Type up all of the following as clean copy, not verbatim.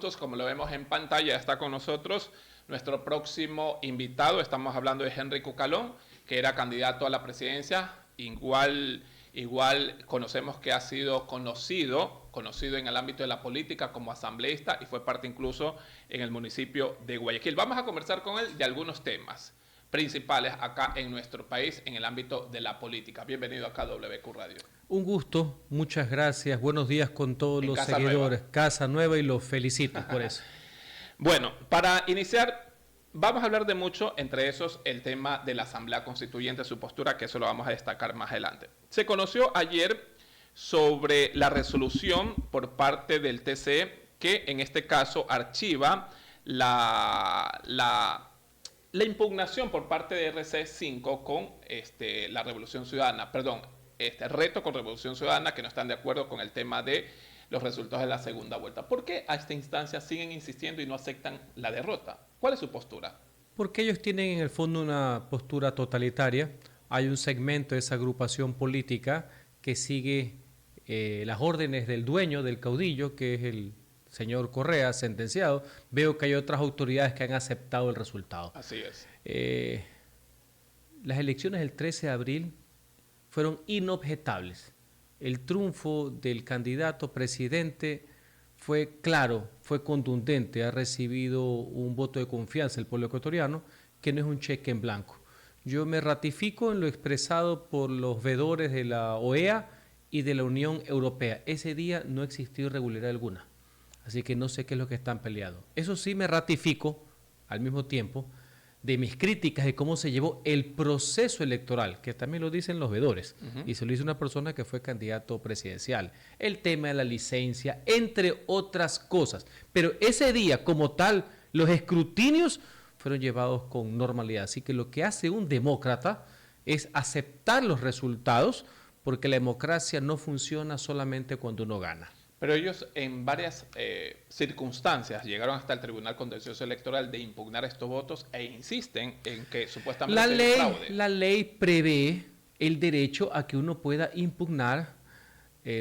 Como lo vemos en pantalla, está con nosotros nuestro próximo invitado. Estamos hablando de Henry Cucalón, que era candidato a la presidencia. Igual conocemos que ha sido conocido en el ámbito de la política como asambleísta y fue parte incluso en el municipio de Guayaquil. Vamos a conversar con él de algunos temas principales acá en nuestro país en el ámbito de la política. Bienvenido acá a WQ Radio. Un gusto, muchas gracias. Buenos días con todos los seguidores. Casa Nueva y los felicito por eso. Bueno, para iniciar, vamos a hablar de mucho, entre esos el tema de la Asamblea Constituyente, su postura, que eso lo vamos a destacar más adelante. Se conoció ayer sobre la resolución por parte del TCE que en este caso archiva la impugnación por parte de RC5 con la Revolución Ciudadana, reto con Revolución Ciudadana, que no están de acuerdo con el tema de los resultados de la segunda vuelta. ¿Por qué a esta instancia siguen insistiendo y no aceptan la derrota? ¿Cuál es su postura? Porque ellos tienen en el fondo una postura totalitaria. Hay un segmento de esa agrupación política que sigue las órdenes del dueño, del caudillo, que es el señor Correa, sentenciado. Veo que hay otras autoridades que han aceptado el resultado. Así es. Las elecciones del 13 de abril fueron inobjetables. El triunfo del candidato presidente fue claro, fue contundente, ha recibido un voto de confianza del pueblo ecuatoriano, que no es un cheque en blanco. Yo me ratifico en lo expresado por los veedores de la OEA y de la Unión Europea. Ese día no existió irregularidad alguna, así que no sé qué es lo que están peleando. Eso sí, me ratifico al mismo tiempo de mis críticas de cómo se llevó el proceso electoral, que también lo dicen los veedores, y se lo dice una persona que fue candidato presidencial. El tema de la licencia, entre otras cosas. Pero ese día, como tal, los escrutinios fueron llevados con normalidad. Así que lo que hace un demócrata es aceptar los resultados, porque la democracia no funciona solamente cuando uno gana. Pero ellos en varias circunstancias llegaron hasta el Tribunal Contencioso Electoral de impugnar estos votos e insisten en que supuestamente es fraude. La ley prevé el derecho a que uno pueda impugnar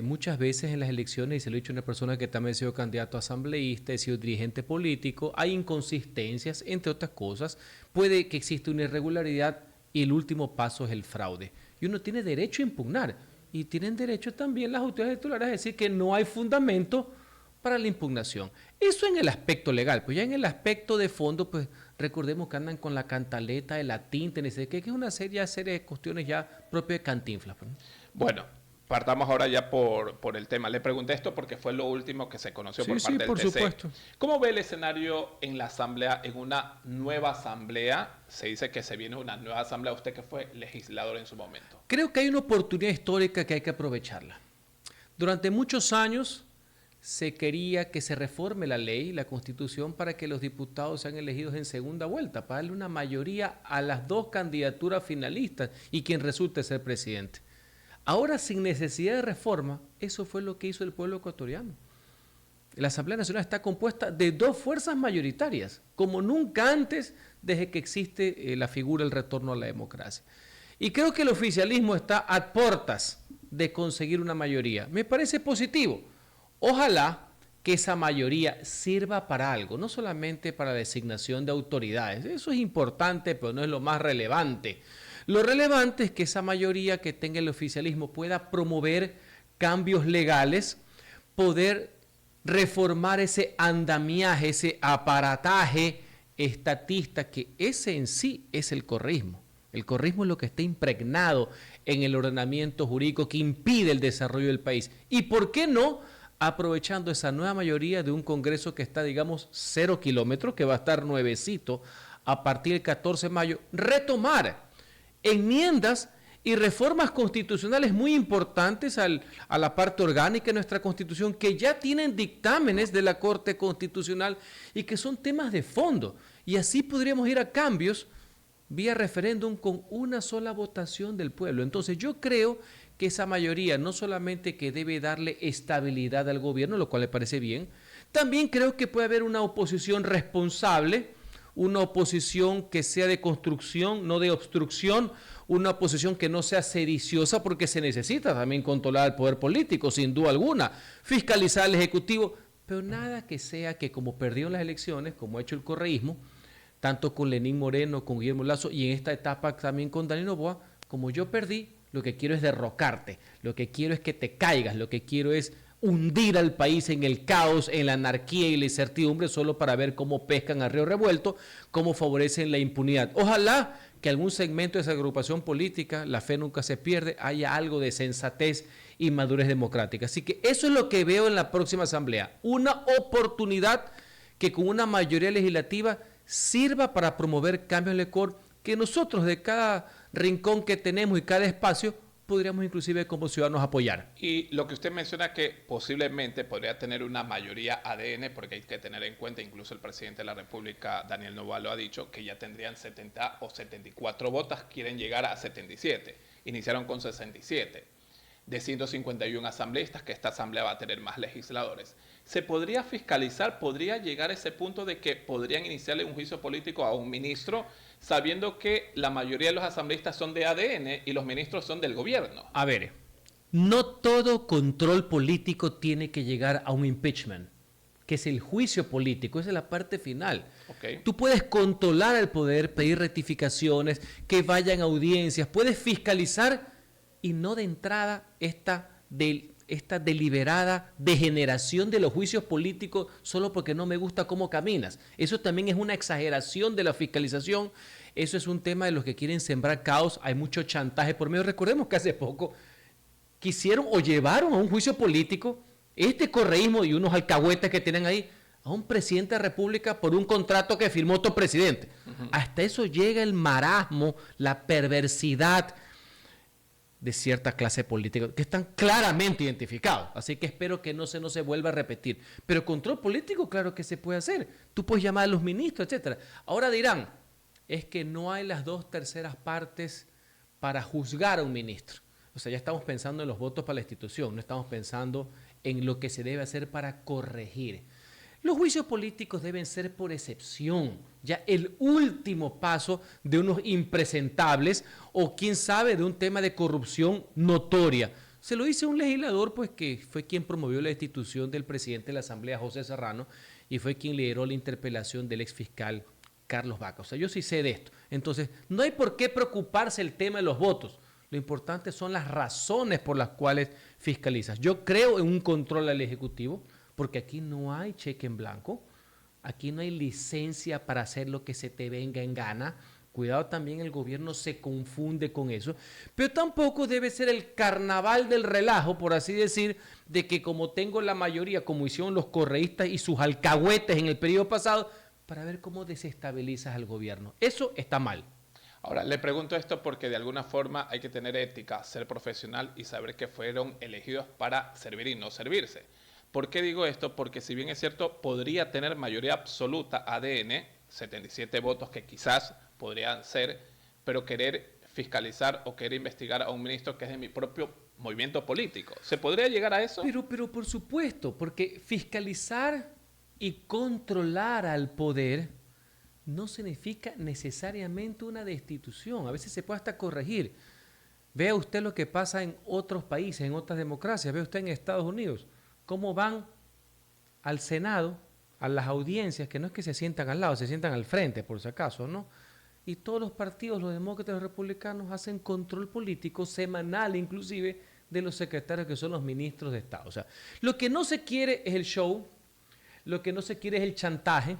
muchas veces en las elecciones, y se lo he dicho a una persona que también ha sido candidato a asambleísta, ha sido dirigente político, hay inconsistencias, entre otras cosas, puede que exista una irregularidad y el último paso es el fraude. Y uno tiene derecho a impugnar. Y tienen derecho también las autoridades electorales a decir que no hay fundamento para la impugnación. Eso en el aspecto legal, pues ya en el aspecto de fondo, pues recordemos que andan con la cantaleta de la tinta, que es una serie de cuestiones ya propias de Cantinflas. Pues. Bueno, partamos ahora ya por el tema. Le pregunté esto porque fue lo último que se conoció por parte del TCE. Sí, por supuesto. ¿Cómo ve el escenario en la asamblea, en una nueva asamblea? Se dice que se viene una nueva asamblea, usted que fue legislador en su momento. Creo que hay una oportunidad histórica que hay que aprovecharla. Durante muchos años se quería que se reforme la ley, la Constitución, para que los diputados sean elegidos en segunda vuelta, para darle una mayoría a las dos candidaturas finalistas y quien resulte ser presidente. Ahora, sin necesidad de reforma, eso fue lo que hizo el pueblo ecuatoriano. La Asamblea Nacional está compuesta de dos fuerzas mayoritarias, como nunca antes desde que existe la figura del retorno a la democracia. Y creo que el oficialismo está a puertas de conseguir una mayoría. Me parece positivo. Ojalá que esa mayoría sirva para algo, no solamente para la designación de autoridades. Eso es importante, pero no es lo más relevante. Lo relevante es que esa mayoría que tenga el oficialismo pueda promover cambios legales, poder reformar ese andamiaje, ese aparataje estatista, que ese en sí es el correísmo. El correísmo es lo que está impregnado en el ordenamiento jurídico que impide el desarrollo del país. ¿Y por qué no? Aprovechando esa nueva mayoría de un Congreso que está, digamos, 0 kilómetros, que va a estar nuevecito a partir del 14 de mayo, retomar enmiendas y reformas constitucionales muy importantes a la parte orgánica de nuestra Constitución, que ya tienen dictámenes de la Corte Constitucional y que son temas de fondo. Y así podríamos ir a cambios vía referéndum con una sola votación del pueblo. Entonces yo creo que esa mayoría no solamente que debe darle estabilidad al gobierno, lo cual me parece bien, también creo que puede haber una oposición responsable, una oposición que sea de construcción, no de obstrucción, una oposición que no sea sediciosa, porque se necesita también controlar el poder político, sin duda alguna, fiscalizar al Ejecutivo, pero nada que sea que como perdió las elecciones, como ha hecho el correísmo, tanto con Lenín Moreno, con Guillermo Lasso y en esta etapa también con Daniel Noboa, como yo perdí, lo que quiero es derrocarte, lo que quiero es que te caigas, lo que quiero es hundir al país en el caos, en la anarquía y la incertidumbre solo para ver cómo pescan a río revuelto, cómo favorecen la impunidad. Ojalá que algún segmento de esa agrupación política, la fe nunca se pierde, haya algo de sensatez y madurez democrática. Así que eso es lo que veo en la próxima asamblea, una oportunidad que con una mayoría legislativa sirva para promover cambios en el Ecuador que nosotros de cada rincón que tenemos y cada espacio podríamos inclusive como ciudadanos apoyar. Y lo que usted menciona que posiblemente podría tener una mayoría ADN, porque hay que tener en cuenta, incluso el presidente de la República, Daniel Noboa, lo ha dicho, que ya tendrían 70 o 74 votos, quieren llegar a 77. Iniciaron con 67. De 151 asambleístas, que esta asamblea va a tener más legisladores. ¿Se podría fiscalizar? ¿Podría llegar a ese punto de que podrían iniciarle un juicio político a un ministro, sabiendo que la mayoría de los asambleístas son de ADN y los ministros son del gobierno? A ver, no todo control político tiene que llegar a un impeachment, que es el juicio político, esa es la parte final. Okay. Tú puedes controlar el poder, pedir rectificaciones, que vayan a audiencias, puedes fiscalizar y no de entrada esta deliberada degeneración de los juicios políticos solo porque no me gusta cómo caminas. Eso también es una exageración de la fiscalización. Eso es un tema de los que quieren sembrar caos. Hay mucho chantaje por medio. Recordemos que hace poco quisieron o llevaron a un juicio político este correísmo y unos alcahuetes que tienen ahí a un presidente de la República por un contrato que firmó otro presidente. Hasta eso llega el marasmo, la perversidad de cierta clase política, que están claramente identificados. Así que espero que no se vuelva a repetir. Pero control político, claro que se puede hacer. Tú puedes llamar a los ministros, etcétera. Ahora dirán, es que no hay las 2/3 partes para juzgar a un ministro. O sea, ya estamos pensando en los votos para la institución, no estamos pensando en lo que se debe hacer para corregir. Los juicios políticos deben ser por excepción, ya el último paso de unos impresentables o quién sabe de un tema de corrupción notoria. Se lo dice un legislador pues que fue quien promovió la destitución del presidente de la Asamblea, José Serrano, y fue quien lideró la interpelación del exfiscal Carlos Vaca. O sea, yo sí sé de esto. Entonces, no hay por qué preocuparse el tema de los votos. Lo importante son las razones por las cuales fiscalizas. Yo creo en un control al Ejecutivo, porque aquí no hay cheque en blanco, aquí no hay licencia para hacer lo que se te venga en gana. Cuidado, también el gobierno se confunde con eso, pero tampoco debe ser el carnaval del relajo, por así decir, de que como tengo la mayoría, como hicieron los correístas y sus alcahuetes en el periodo pasado, para ver cómo desestabilizas al gobierno. Eso está mal. Ahora, le pregunto esto porque de alguna forma hay que tener ética, ser profesional y saber que fueron elegidos para servir y no servirse. ¿Por qué digo esto? Porque si bien es cierto, podría tener mayoría absoluta ADN, 77 votos que quizás podrían ser, pero querer fiscalizar o querer investigar a un ministro que es de mi propio movimiento político. ¿Se podría llegar a eso? Pero por supuesto, porque fiscalizar y controlar al poder no significa necesariamente una destitución. A veces se puede hasta corregir. Vea usted lo que pasa en otros países, en otras democracias. Vea usted en Estados Unidos cómo van al Senado, a las audiencias, que no es que se sientan al lado, se sientan al frente, por si acaso, ¿no? Y todos los partidos, los demócratas y los republicanos, hacen control político semanal, inclusive, de los secretarios que son los ministros de Estado. O sea, lo que no se quiere es el show, lo que no se quiere es el chantaje,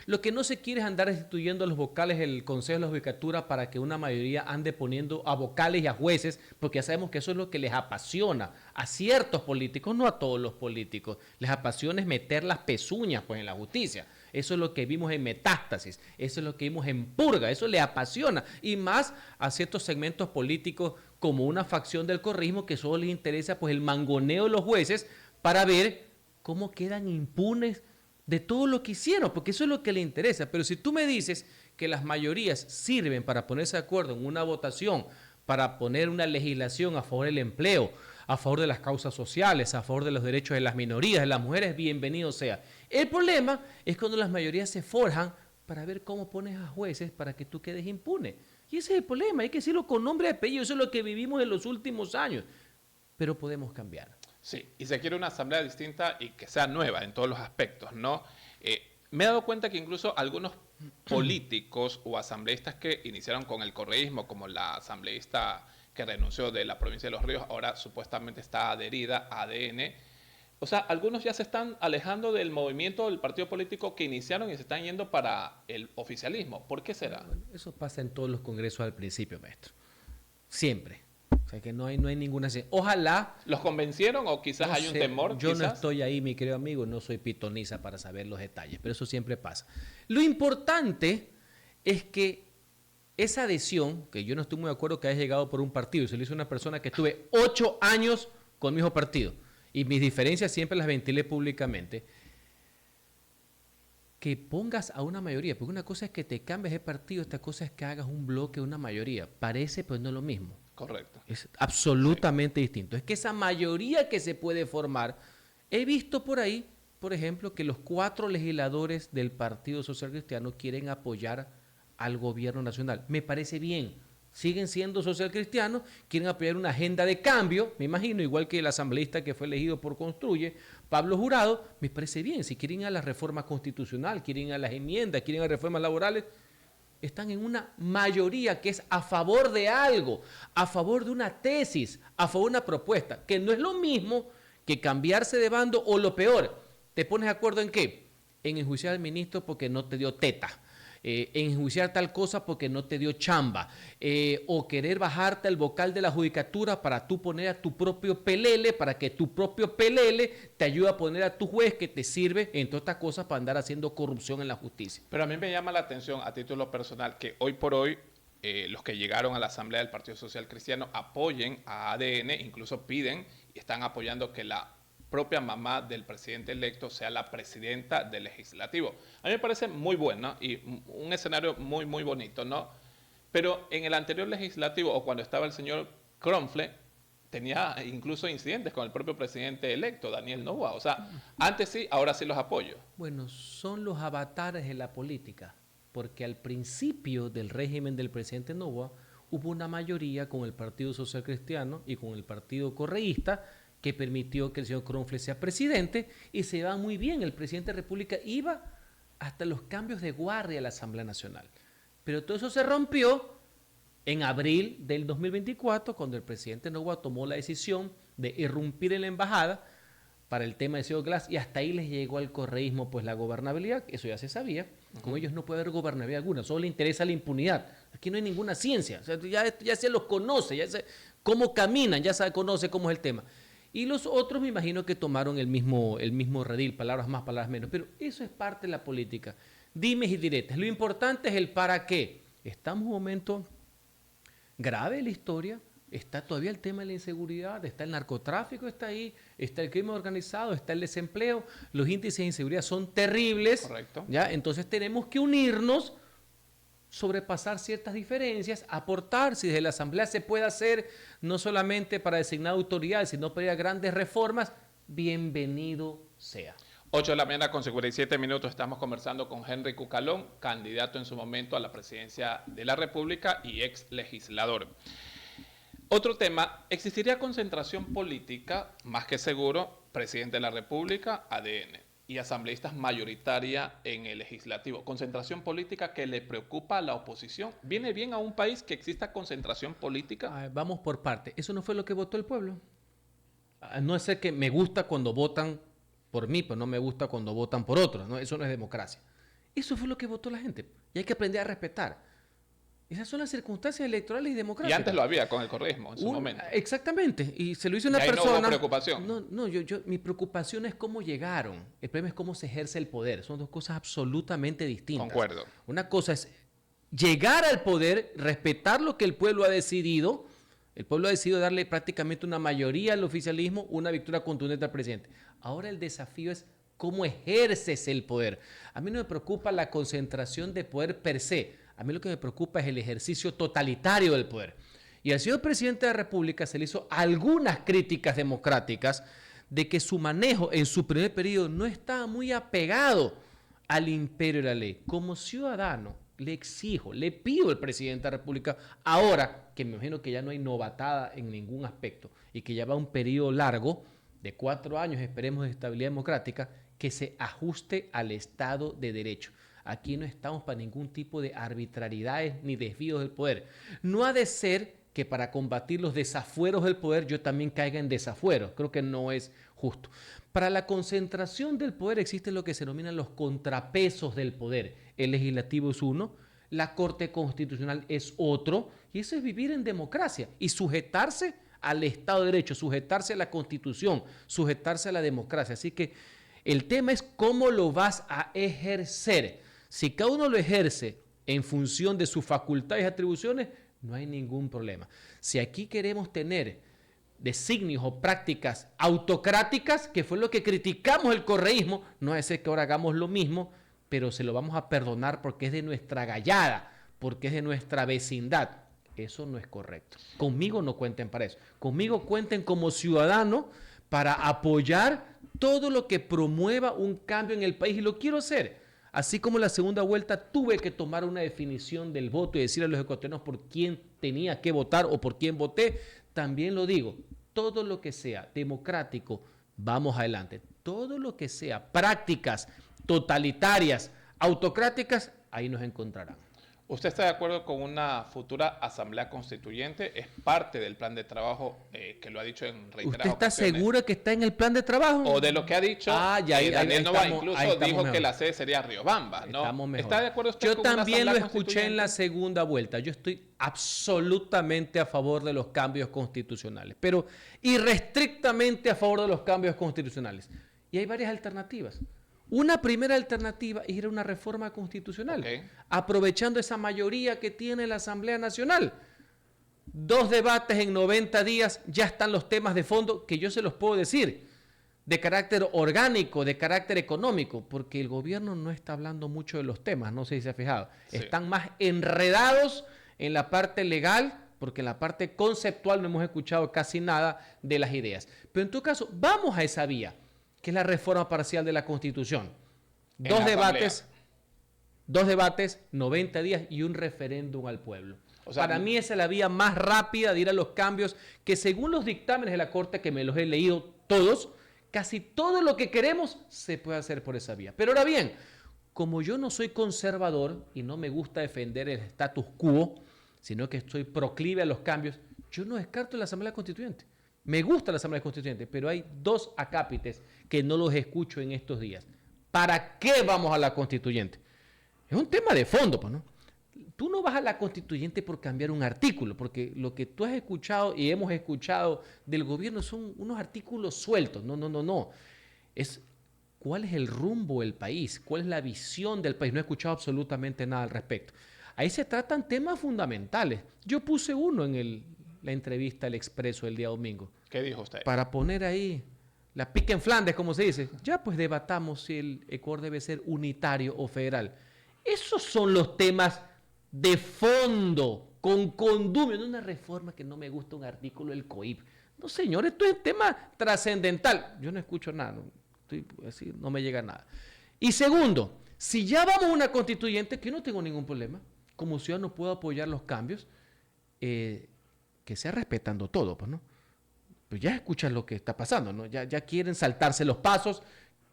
lo que no se quiere es andar destituyendo a los vocales del Consejo de la Judicatura para que una mayoría ande poniendo a vocales y a jueces, porque ya sabemos que eso es lo que les apasiona a ciertos políticos, no a todos los políticos. Les apasiona es meter las pezuñas pues, en la justicia. Eso es lo que vimos en Metástasis, eso es lo que vimos en Purga, eso les apasiona. Y más a ciertos segmentos políticos como una facción del correísmo que solo les interesa pues, el mangoneo de los jueces para ver cómo quedan impunes de todo lo que hicieron, porque eso es lo que le interesa. Pero si tú me dices que las mayorías sirven para ponerse de acuerdo en una votación, para poner una legislación a favor del empleo, a favor de las causas sociales, a favor de los derechos de las minorías, de las mujeres, bienvenido sea. El problema es cuando las mayorías se forjan para ver cómo pones a jueces para que tú quedes impune. Y ese es el problema, hay que decirlo con nombre y apellido, eso es lo que vivimos en los últimos años. Pero podemos cambiar. Sí, y se quiere una asamblea distinta y que sea nueva en todos los aspectos, ¿no? Me he dado cuenta que incluso algunos políticos o asambleístas que iniciaron con el correísmo, como la asambleísta que renunció de la provincia de Los Ríos, ahora supuestamente está adherida a ADN. O sea, algunos ya se están alejando del movimiento del partido político que iniciaron y se están yendo para el oficialismo. ¿Por qué será? Bueno, eso pasa en todos los congresos al principio, maestro. Siempre. O sea que no hay ninguna... Ojalá... ¿Los convencieron o quizás no hay un sé, temor? Yo quizás no estoy ahí, mi querido amigo, no soy pitoniza para saber los detalles, pero eso siempre pasa. Lo importante es que esa adhesión, que yo no estoy muy de acuerdo que haya llegado por un partido, y se lo hizo una persona que estuve 8 años con mi mismo partido, y mis diferencias siempre las ventilé públicamente, que pongas a una mayoría, porque una cosa es que te cambies de partido, esta cosa es que hagas un bloque de una mayoría. Parece, pero no es lo mismo. Correcto. Es absolutamente distinto. Es que esa mayoría que se puede formar, he visto por ahí, por ejemplo, que los 4 legisladores del Partido Social Cristiano quieren apoyar al gobierno nacional. Me parece bien. Siguen siendo social cristianos, quieren apoyar una agenda de cambio, me imagino, igual que el asambleísta que fue elegido por Construye, Pablo Jurado, me parece bien. Si quieren ir a la reforma constitucional, quieren ir a las enmiendas, quieren ir a reformas laborales, están en una mayoría que es a favor de algo, a favor de una tesis, a favor de una propuesta, que no es lo mismo que cambiarse de bando o lo peor, ¿te pones de acuerdo en qué? En enjuiciar al ministro porque no te dio teta, en enjuiciar tal cosa porque no te dio chamba, o querer bajarte al vocal de la judicatura para tú poner a tu propio pelele, para que tu propio pelele te ayude a poner a tu juez que te sirve, entre otras cosas, para andar haciendo corrupción en la justicia. Pero a mí me llama la atención a título personal que hoy por hoy los que llegaron a la Asamblea del Partido Social Cristiano apoyen a ADN, incluso piden y están apoyando que la propia mamá del presidente electo sea la presidenta del legislativo. A mí me parece muy bueno y un escenario muy, muy bonito, ¿no? Pero en el anterior legislativo, o cuando estaba el señor Kronfle, tenía incluso incidentes con el propio presidente electo, Daniel Noboa. O sea, antes sí, ahora sí los apoyo. Bueno, son los avatares de la política, porque al principio del régimen del presidente Noboa hubo una mayoría con el Partido Social Cristiano y con el Partido Correísta que permitió que el señor Kronfle sea presidente y se va muy bien. El presidente de la República iba hasta los cambios de guardia a la Asamblea Nacional. Pero todo eso se rompió en abril del 2024, cuando el presidente Noboa tomó la decisión de irrumpir en la embajada para el tema de Ciudad Glass, y hasta ahí les llegó al correísmo pues la gobernabilidad, eso ya se sabía. Con ellos no puede haber gobernabilidad alguna, solo le interesa la impunidad. Aquí no hay ninguna ciencia, o sea, ya se los conoce, ya se, cómo caminan, ya se conoce cómo es el tema. Y los otros me imagino que tomaron el mismo redil, palabras más, palabras menos. Pero eso es parte de la política. Dimes y diretes. Lo importante es el para qué. Estamos en un momento grave de la historia. Está todavía el tema de la inseguridad, está el narcotráfico, está ahí, está el crimen organizado, está el desempleo. Los índices de inseguridad son terribles. Correcto. ¿Ya? Entonces tenemos que unirnos, sobrepasar ciertas diferencias, aportar, si desde la Asamblea se puede hacer, no solamente para designar autoridades, sino para ir a grandes reformas, bienvenido sea. 8 de la mañana con 57 minutos, estamos conversando con Henry Cucalón, candidato en su momento a la presidencia de la República y ex legislador. Otro tema, ¿existiría concentración política? Más que seguro, presidente de la República, ADN. Y asambleístas mayoritaria en el legislativo. Concentración política que le preocupa a la oposición. ¿Viene bien a un país que exista concentración política? Vamos por parte. Eso no fue lo que votó el pueblo. No es que me gusta cuando votan por mí, pero no me gusta cuando votan por otros, ¿no? Eso no es democracia. Eso fue lo que votó la gente. Y hay que aprender a respetar. Esas son las circunstancias electorales y democráticas. Y antes lo había con el correísmo en su momento. Exactamente. Y se lo hizo una persona. No hubo preocupación. Mi preocupación es cómo llegaron. El problema es cómo se ejerce el poder. Son dos cosas absolutamente distintas. Concuerdo. Una cosa es llegar al poder, respetar lo que el pueblo ha decidido. El pueblo ha decidido darle prácticamente una mayoría al oficialismo, una victoria contundente al presidente. Ahora el desafío es cómo ejerces el poder. A mí no me preocupa la concentración de poder per se. A mí lo que me preocupa es el ejercicio totalitario del poder. Y al señor presidente de la República se le hizo algunas críticas democráticas de que su manejo en su primer periodo no estaba muy apegado al imperio de la ley. Como ciudadano, le exijo, le pido al presidente de la República, ahora que me imagino que ya no hay novatada en ningún aspecto y que ya va un periodo largo de 4 años, esperemos, de estabilidad democrática, que se ajuste al Estado de Derecho. Aquí no estamos para ningún tipo de arbitrariedades ni desvíos del poder. No ha de ser que para combatir los desafueros del poder yo también caiga en desafueros. Creo que no es justo. Para la concentración del poder existen lo que se denominan los contrapesos del poder. El legislativo es uno, la Corte Constitucional es otro, y eso es vivir en democracia y sujetarse al Estado de Derecho, sujetarse a la Constitución, sujetarse a la democracia. Así que el tema es cómo lo vas a ejercer. Si cada uno lo ejerce en función de sus facultades y atribuciones, no hay ningún problema. Si aquí queremos tener designios o prácticas autocráticas, que fue lo que criticamos el correísmo, no es que ahora hagamos lo mismo, pero se lo vamos a perdonar porque es de nuestra gallada, porque es de nuestra vecindad. Eso no es correcto. Conmigo no cuenten para eso. Conmigo cuenten como ciudadano para apoyar todo lo que promueva un cambio en el país, y lo quiero hacer. Así como en la segunda vuelta tuve que tomar una definición del voto y decirle a los ecuatorianos por quién tenía que votar o por quién voté, también lo digo. Todo lo que sea democrático, vamos adelante. Todo lo que sea prácticas totalitarias, autocráticas, ahí nos encontrarán. ¿Usted está de acuerdo con una futura asamblea constituyente? ¿Es parte del plan de trabajo que lo ha dicho en reiteradas ¿Usted está ocasiones? seguro que está en el plan de trabajo? O de lo que ha dicho, Daniel Noboa incluso dijo mejor. Que la sede sería Riobamba, ¿no? Estamos mejor. ¿Está de acuerdo usted Yo con una también lo asamblea escuché en la constituyente? segunda vuelta. Yo estoy absolutamente a favor de los cambios constitucionales, pero irrestrictamente a favor de los cambios constitucionales. Y hay varias alternativas. Una primera alternativa es ir a una reforma constitucional, aprovechando esa mayoría que tiene la Asamblea Nacional. 2 debates en 90 días, ya están los temas de fondo que yo se los puedo decir, de carácter orgánico, de carácter económico, porque el gobierno no está hablando mucho de los temas, no sé si se ha fijado. Sí. Están más enredados en la parte legal, porque en la parte conceptual no hemos escuchado casi nada de las ideas. Pero en todo caso, vamos a esa vía, que es la reforma parcial de la Constitución. 2 debates, 90 días y un referéndum al pueblo. O sea, para mí esa es la vía más rápida de ir a los cambios que, según los dictámenes de la Corte, que me los he leído todos, casi todo lo que queremos se puede hacer por esa vía. Pero ahora bien, como yo no soy conservador y no me gusta defender el status quo, sino que estoy proclive a los cambios, yo no descarto la Asamblea Constituyente. Me gusta la Asamblea Constituyente, pero hay 2 acápites que no los escucho en estos días. ¿Para qué vamos a la Constituyente? Es un tema de fondo, pues, ¿no? Tú no vas a la Constituyente por cambiar un artículo, porque lo que tú has escuchado y hemos escuchado del gobierno son unos artículos sueltos. No. Es cuál es el rumbo del país, cuál es la visión del país. No he escuchado absolutamente nada al respecto. Ahí se tratan temas fundamentales. Yo puse uno en la entrevista al Expreso el día domingo. ¿Qué dijo usted? Para poner ahí la pica en Flandes, como se dice. Ya pues debatamos si el Ecuador debe ser unitario o federal. Esos son los temas de fondo, con condumio, no una reforma que no me gusta un artículo del COIP. No, señor, esto es un tema trascendental. Yo no escucho nada, no me llega nada. Y segundo, si ya vamos a una constituyente, que no tengo ningún problema, como ciudadano puedo apoyar los cambios, que sea respetando todo, pues, ¿no? Pues ya escuchan lo que está pasando, ¿no? Ya quieren saltarse los pasos,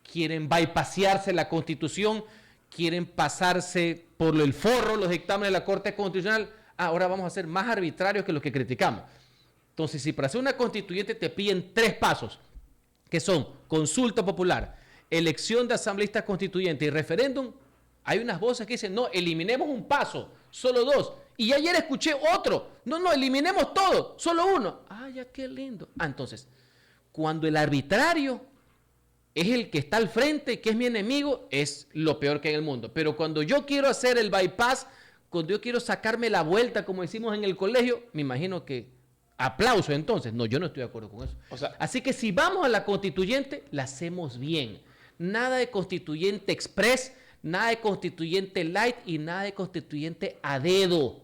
quieren bypasearse la Constitución, quieren pasarse por el forro los dictámenes de la Corte Constitucional. Ahora vamos a ser más arbitrarios que los que criticamos. Entonces, si para hacer una constituyente te piden 3 pasos, que son consulta popular, elección de asambleístas constituyentes y referéndum, hay unas voces que dicen, no, eliminemos un paso, solo 2. Y ayer escuché otro, no, eliminemos todo, solo 1. Ya qué lindo. Entonces, cuando el arbitrario es el que está al frente, que es mi enemigo, es lo peor que hay en el mundo. Pero cuando yo quiero hacer el bypass, cuando yo quiero sacarme la vuelta, como decimos en el colegio, me imagino que aplauso entonces. No, yo no estoy de acuerdo con eso. Así que si vamos a la constituyente, la hacemos bien. Nada de constituyente express, nada de constituyente light y nada de constituyente a dedo.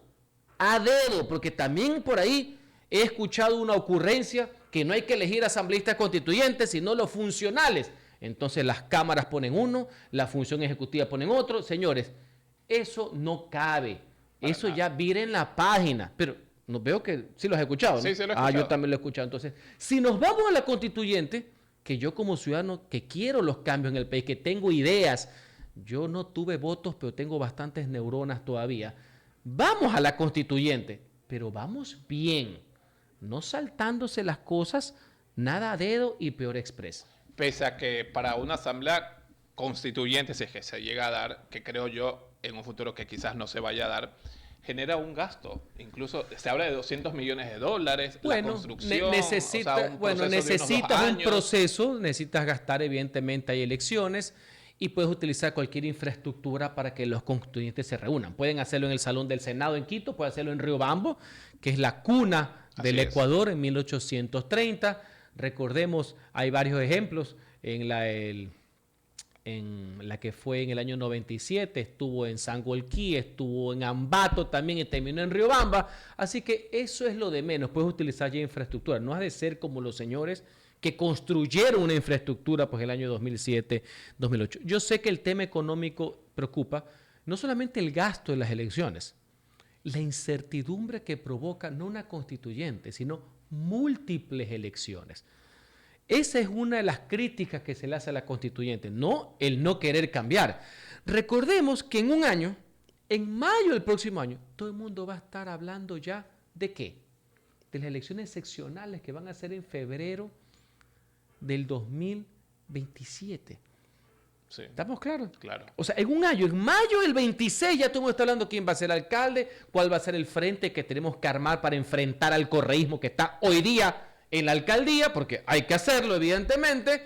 A dedo, porque también por ahí he escuchado una ocurrencia que no hay que elegir asambleístas constituyentes, sino los funcionales. Entonces las cámaras ponen uno, la función ejecutiva ponen otro. Señores, eso no cabe. Eso ya vire en la página. Pero no veo que sí lo has escuchado, ¿no? Sí, lo he escuchado. Yo también lo he escuchado. Entonces, si nos vamos a la constituyente, que yo como ciudadano que quiero los cambios en el país, que tengo ideas, yo no tuve votos, pero tengo bastantes neuronas todavía. Vamos a la constituyente, pero vamos bien, no saltándose las cosas, nada a dedo y peor expresa. Pese a que para una asamblea constituyente, si es que se llega a dar, que creo yo en un futuro que quizás no se vaya a dar, genera un gasto. Incluso se habla de $200 millones, la construcción, necesitas un proceso, necesitas gastar, evidentemente hay elecciones y puedes utilizar cualquier infraestructura para que los constituyentes se reúnan. Pueden hacerlo en el Salón del Senado en Quito, pueden hacerlo en Riobambo, que es la cuna del Ecuador en 1830. Recordemos, hay varios ejemplos en la que fue en el año 97, estuvo en Sangolquí, estuvo en Ambato también y terminó en Riobamba. Así que eso es lo de menos, puedes utilizar ya infraestructura. No has de ser como los señores que construyeron una infraestructura pues el año 2007, 2008. Yo sé que el tema económico preocupa, no solamente el gasto de las elecciones, la incertidumbre que provoca no una constituyente, sino múltiples elecciones. Esa es una de las críticas que se le hace a la constituyente, no el no querer cambiar. Recordemos que en un año, en mayo del próximo año, todo el mundo va a estar hablando ya de ¿qué? De las elecciones seccionales que van a ser en febrero del 2027. Sí. ¿Estamos claros? Claro. O sea, en un año, en mayo del 26, ya todo el mundo está hablando quién va a ser alcalde, cuál va a ser el frente que tenemos que armar para enfrentar al correísmo que está hoy día en la alcaldía, porque hay que hacerlo, evidentemente.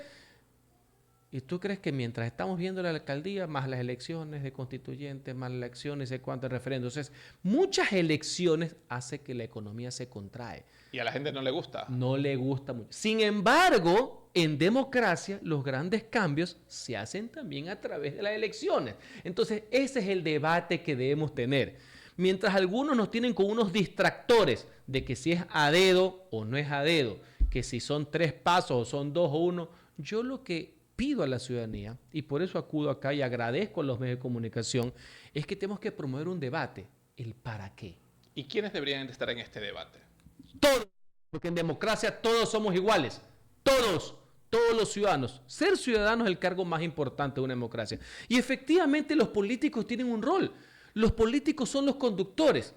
¿Y tú crees que mientras estamos viendo la alcaldía, más las elecciones de constituyentes, más las elecciones de cuántos referendos, entonces muchas elecciones hace que la economía se contrae? Y a la gente no le gusta. No le gusta mucho. Sin embargo, en democracia, los grandes cambios se hacen también a través de las elecciones. Entonces, ese es el debate que debemos tener. Mientras algunos nos tienen con unos distractores de que si es a dedo o no es a dedo, que si son 3 pasos o son 2 o 1, yo lo que pido a la ciudadanía, y por eso acudo acá y agradezco a los medios de comunicación, es que tenemos que promover un debate, el para qué. ¿Y quiénes deberían estar en este debate? Todos, porque en democracia todos somos iguales, todos los ciudadanos. Ser ciudadano es el cargo más importante de una democracia. Y efectivamente los políticos tienen un rol. Los políticos son los conductores.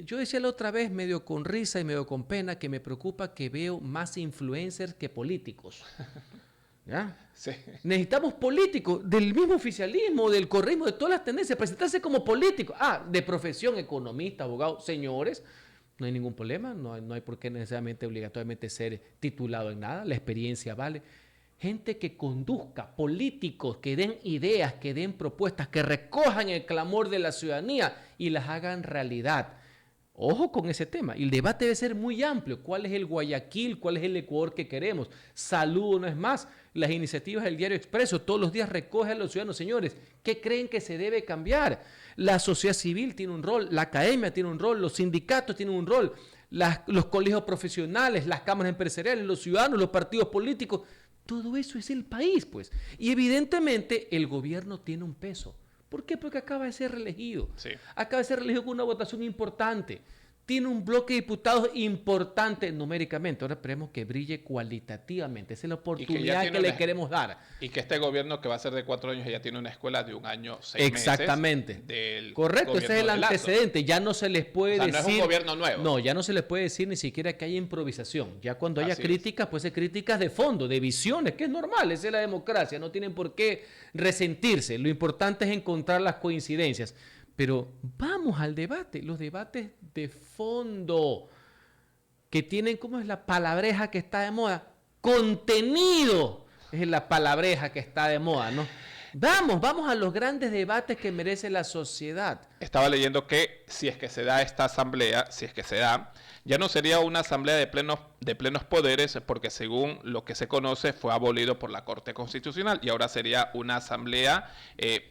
Yo decía la otra vez, medio con risa y medio con pena, que me preocupa que veo más influencers que políticos. ¿Ya? Sí. Necesitamos políticos del mismo oficialismo, del correísmo, de todas las tendencias, presentarse como políticos. De profesión, economista, abogado, señores, no hay ningún problema, no hay por qué necesariamente, obligatoriamente ser titulado en nada, la experiencia vale. Gente que conduzca, políticos que den ideas, que den propuestas, que recojan el clamor de la ciudadanía y las hagan realidad. Ojo con ese tema. Y el debate debe ser muy amplio. ¿Cuál es el Guayaquil? ¿Cuál es el Ecuador que queremos? Saludo, no es más. Las iniciativas del Diario Expreso todos los días recogen a los ciudadanos. Señores, ¿qué creen que se debe cambiar? La sociedad civil tiene un rol, la academia tiene un rol, los sindicatos tienen un rol, los colegios profesionales, las cámaras empresariales, los ciudadanos, los partidos políticos. Todo eso es el país, pues. Y evidentemente el gobierno tiene un peso. ¿Por qué? Porque acaba de ser reelegido. Sí. Acaba de ser reelegido con una votación importante. Tiene un bloque de diputados importante numéricamente. Ahora esperemos que brille cualitativamente. Esa es la oportunidad que le queremos dar. Y que este gobierno, que va a ser de 4 años, ya tiene una escuela de 1 año, 6 meses. Exactamente. Correcto, ese es el antecedente. Ya no se les puede decir... no es un gobierno nuevo. No, ya no se les puede decir ni siquiera que haya improvisación. Ya cuando haya críticas, pues hay críticas de fondo, de visiones, que es normal, esa es la democracia. No tienen por qué resentirse. Lo importante es encontrar las coincidencias. Pero vamos al debate, los debates de fondo que tienen, ¿cómo es la palabreja que está de moda? Contenido es la palabreja que está de moda, ¿no? Vamos a los grandes debates que merece la sociedad. Estaba leyendo que si es que se da esta asamblea, si es que se da, ya no sería una asamblea de plenos poderes, porque según lo que se conoce fue abolido por la Corte Constitucional y ahora sería una asamblea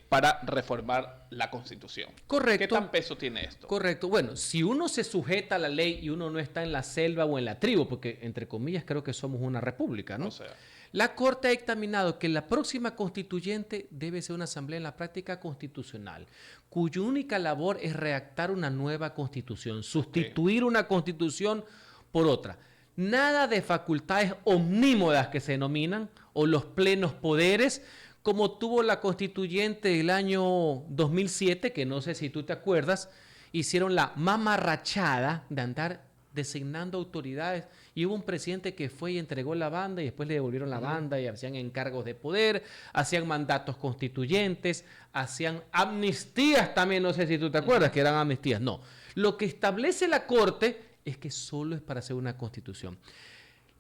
para reformar la Constitución. Correcto. ¿Qué tan peso tiene esto? Correcto. Bueno, si uno se sujeta a la ley y uno no está en la selva o en la tribu, porque entre comillas creo que somos una república, ¿no? O sea, la Corte ha dictaminado que la próxima constituyente debe ser una asamblea en la práctica constitucional, cuya única labor es redactar una nueva constitución, sustituir una constitución por otra. Nada de facultades omnímodas que se denominan, o los plenos poderes, como tuvo la constituyente del año 2007, que no sé si tú te acuerdas, hicieron la mamarrachada de andar designando autoridades, y hubo un presidente que fue y entregó la banda y después le devolvieron la banda y hacían encargos de poder, hacían mandatos constituyentes, hacían amnistías también, no sé si tú te acuerdas que eran amnistías. No, lo que establece la Corte es que solo es para hacer una constitución.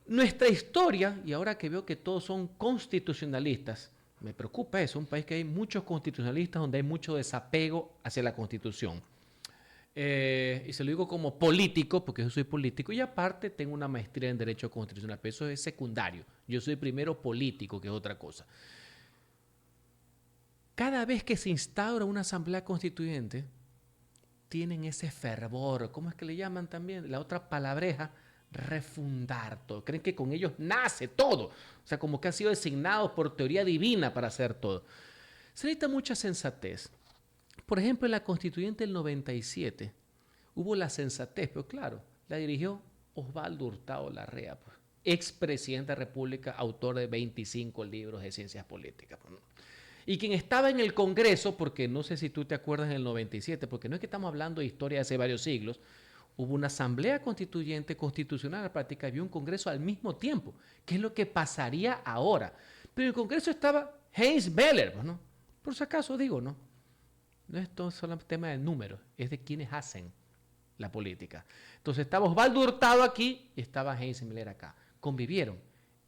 Nuestra historia, y ahora que veo que todos son constitucionalistas, me preocupa eso, un país que hay muchos constitucionalistas donde hay mucho desapego hacia la Constitución. Y se lo digo como político, porque yo soy político, y aparte tengo una maestría en Derecho Constitucional, pero eso es secundario. Yo soy primero político, que es otra cosa. Cada vez que se instaura una asamblea constituyente, tienen ese fervor, ¿cómo es que le llaman también? La otra palabreja, refundar todo. Creen que con ellos nace todo. O sea, como que han sido designados por teoría divina para hacer todo. Se necesita mucha sensatez. Por ejemplo, en la constituyente del 97 hubo la sensatez, pero claro, la dirigió Osvaldo Hurtado Larrea, pues, expresidente de la República, autor de 25 libros de ciencias políticas. Pues, ¿no? Y quien estaba en el Congreso, porque no sé si tú te acuerdas en el 97, porque no es que estamos hablando de historia de hace varios siglos, hubo una asamblea constituyente constitucional a la práctica y había un Congreso al mismo tiempo, que es lo que pasaría ahora. Pero en el Congreso estaba Heinz Beller, pues, ¿no? Por si acaso digo, ¿no? No es todo solo un tema de números, es de quienes hacen la política. Entonces estaba Osvaldo Hurtado aquí y estaba Heinz Beller acá. Convivieron.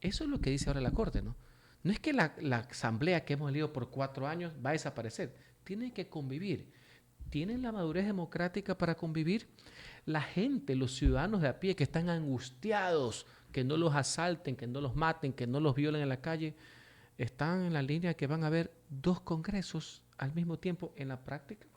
Eso es lo que dice ahora la Corte, ¿no? No es que la asamblea que hemos leído por 4 años va a desaparecer. Tienen que convivir. ¿Tienen la madurez democrática para convivir? La gente, los ciudadanos de a pie que están angustiados, que no los asalten, que no los maten, que no los violen en la calle, están en la línea que van a haber 2 congresos al mismo tiempo en la práctica.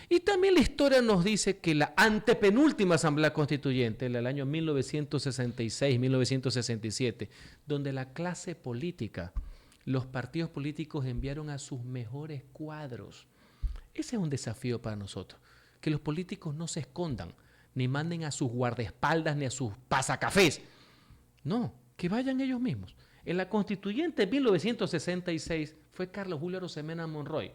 Y también la historia nos dice que la antepenúltima asamblea constituyente, la del año 1966-1967, donde la clase política, los partidos políticos enviaron a sus mejores cuadros. Ese es un desafío para nosotros, que los políticos no se escondan, ni manden a sus guardaespaldas ni a sus pasacafés. No, que vayan ellos mismos. En la constituyente de 1966 fue Carlos Julio Arosemena Monroy,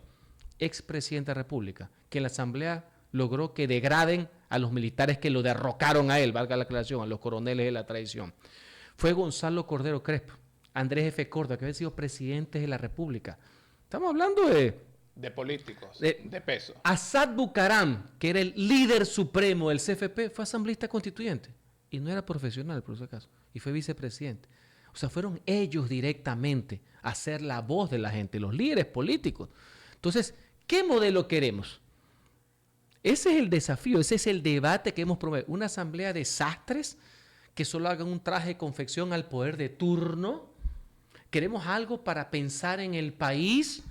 expresidente de la República, que en la Asamblea logró que degraden a los militares que lo derrocaron a él, valga la aclaración, a los coroneles de la traición. Fue Gonzalo Cordero Crespo, Andrés F. Córdoba, que habían sido presidentes de la República. Estamos hablando de políticos, de peso. Asad Bucaram, que era el líder supremo del CFP, fue asambleísta constituyente. Y no era profesional, por si acaso. Y fue vicepresidente. O sea, fueron ellos directamente a ser la voz de la gente, los líderes políticos. Entonces, ¿qué modelo queremos? Ese es el desafío, ese es el debate que hemos promovido. Una asamblea de sastres que solo hagan un traje de confección al poder de turno. ¿Queremos algo para pensar en el país?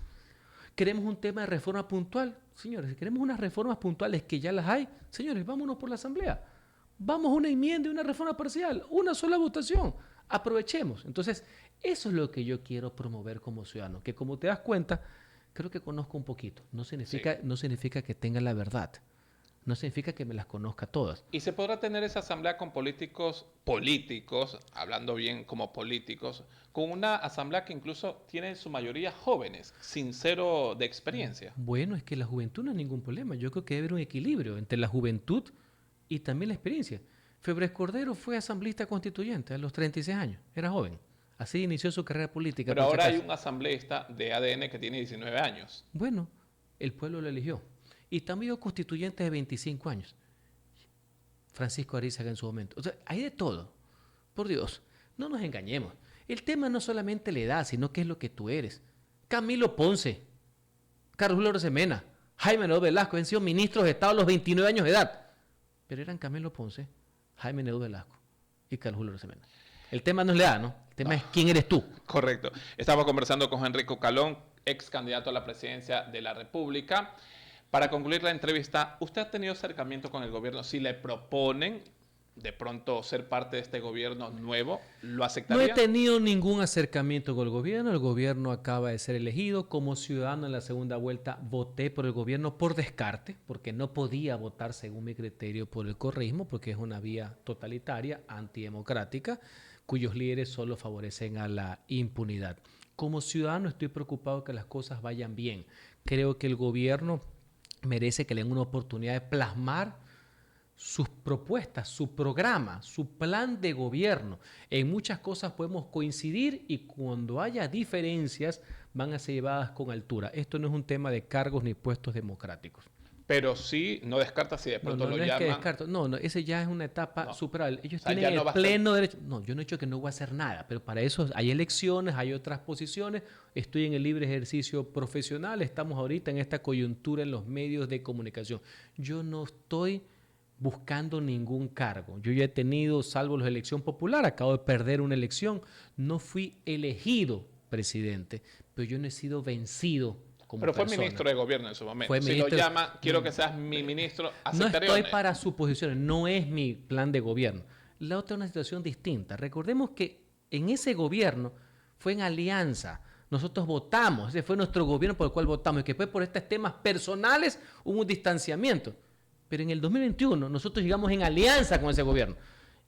¿Queremos un tema de reforma puntual? Señores, si queremos unas reformas puntuales que ya las hay, señores, vámonos por la asamblea. Vamos a una enmienda y una reforma parcial, una sola votación. Aprovechemos. Entonces, eso es lo que yo quiero promover como ciudadano, que como te das cuenta, creo que conozco un poquito. No significa que tenga la verdad. No significa que me las conozca todas. ¿Y se podrá tener esa asamblea con políticos, hablando bien como políticos, con una asamblea que incluso tiene en su mayoría jóvenes, sin cero de experiencia? Bueno, es que la juventud no es ningún problema. Yo creo que debe haber un equilibrio entre la juventud y también la experiencia. Febres Cordero fue asambleísta constituyente a los 36 años. Era joven. Así inició su carrera política. Pero ahora hay un asambleísta de ADN que tiene 19 años. Bueno, el pueblo lo eligió. Y también hubo constituyentes de 25 años. Francisco Arizaga en su momento. O sea, hay de todo. Por Dios, no nos engañemos. El tema no solamente la edad, sino qué es lo que tú eres. Camilo Ponce, Carlos Julio Arosemena, Jaime Neudó Velasco han sido ministros de Estado a los 29 años de edad. Pero eran Camilo Ponce, Jaime Neudó Velasco y Carlos Julio Arosemena. El tema no es la edad, ¿no? El tema es quién eres tú. Correcto. Estamos conversando con Henry Cucalón, ex candidato a la presidencia de la República. Para concluir la entrevista, ¿usted ha tenido acercamiento con el gobierno? Si le proponen de pronto ser parte de este gobierno nuevo, ¿lo No aceptaría? he tenido ningún acercamiento con el gobierno acaba de ser elegido, como ciudadano en la segunda vuelta voté por el gobierno por descarte, porque no podía votar según mi criterio por el correísmo, porque es una vía totalitaria, antidemocrática, cuyos líderes solo favorecen a la impunidad. Como ciudadano estoy preocupado que las cosas vayan bien. Creo que el gobierno merece que le den una oportunidad de plasmar sus propuestas, su programa, su plan de gobierno. En muchas cosas podemos coincidir y cuando haya diferencias van a ser llevadas con altura. Esto no es un tema de cargos ni puestos democráticos. Pero sí, no descarta si de pronto No lo es que llaman. descarto. No, ese ya es una etapa No. superable. Ellos O sea, ya tienen no el va a estar- pleno derecho. No, yo no he dicho que no voy a hacer nada, pero para eso hay elecciones, hay otras posiciones. Estoy en el libre ejercicio profesional. Estamos ahorita en esta coyuntura en los medios de comunicación. Yo no estoy buscando ningún cargo. Yo ya he tenido, salvo la elección popular, acabo de perder una elección. No fui elegido presidente, pero yo no he sido vencido como Pero fue persona. ministro de gobierno en su momento. Fue Si ministro- lo llama, quiero que seas mi ministro, No ¿aceptaría o estoy no? para suposiciones, no es mi plan de gobierno. La otra es una situación distinta. Recordemos que en ese gobierno fue en alianza. Nosotros votamos, ese fue nuestro gobierno por el cual votamos, y que fue por estos temas personales hubo un distanciamiento. Pero en el 2021 nosotros llegamos en alianza con ese gobierno.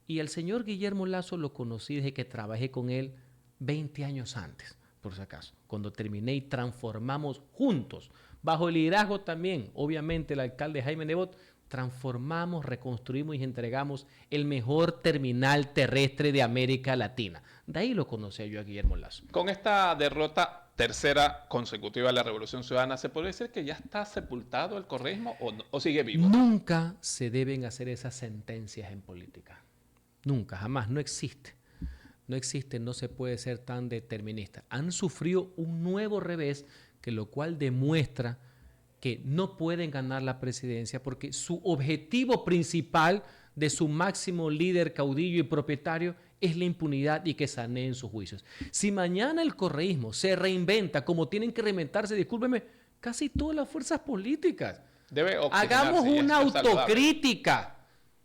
Y al señor Guillermo Lasso lo conocí desde que trabajé con él 20 años antes, por si acaso, cuando terminé y transformamos juntos, bajo el liderazgo también, obviamente, el alcalde Jaime Nebot, transformamos, reconstruimos y entregamos el mejor terminal terrestre de América Latina. De ahí lo conocía yo a Guillermo Lasso. Con esta derrota tercera consecutiva de la Revolución Ciudadana, ¿se podría decir que ya está sepultado el correísmo o sigue vivo? Nunca se deben hacer esas sentencias en política. Nunca, jamás, no existe. No existe, no se puede ser tan determinista. Han sufrido un nuevo revés, que lo cual demuestra que no pueden ganar la presidencia porque su objetivo principal de su máximo líder, caudillo y propietario es la impunidad y que saneen sus juicios. Si mañana el correísmo se reinventa como tienen que reinventarse, discúlpeme, casi todas las fuerzas políticas. Debe oxigenarse, Hagamos y una esto es saludable. autocrítica.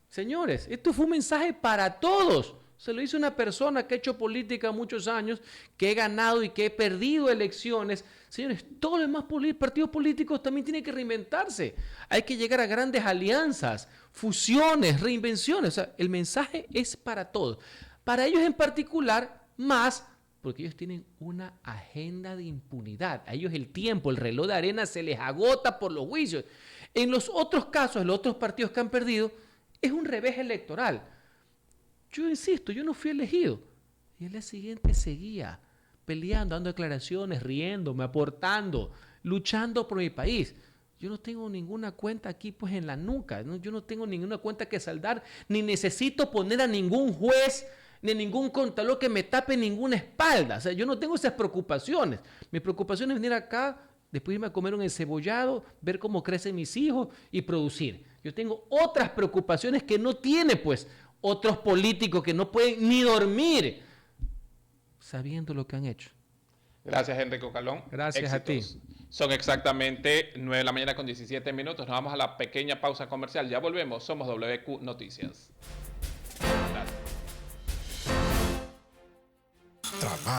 Señores, esto fue un mensaje para todos. Se lo hizo una persona que ha hecho política muchos años, que he ganado y que he perdido elecciones. Señores, todos los demás partidos políticos también tienen que reinventarse. Hay que llegar a grandes alianzas, fusiones, reinvenciones. O sea, el mensaje es para todos. Para ellos en particular, más porque ellos tienen una agenda de impunidad. A ellos el tiempo, el reloj de arena se les agota por los juicios. En los otros casos, en los otros partidos que han perdido, es un revés electoral. Yo insisto, yo no fui elegido. Y el día siguiente seguía peleando, dando declaraciones, riéndome, aportando, luchando por mi país. Yo no tengo ninguna cuenta aquí pues en la nuca. ¿No? Yo no tengo ninguna cuenta que saldar, ni necesito poner a ningún juez, ni a ningún contador que me tape ninguna espalda. O sea, yo no tengo esas preocupaciones. Mi preocupación es venir acá, después irme a comer un encebollado, ver cómo crecen mis hijos y producir. Yo tengo otras preocupaciones que no tiene pues otros políticos que no pueden ni dormir sabiendo lo que han hecho. Gracias, Enrique Calón. Gracias Éxitos. a ti. Son exactamente 9 de la mañana con 17 minutos. Nos vamos a la pequeña pausa comercial. Ya volvemos. Somos WQ Noticias. Gracias.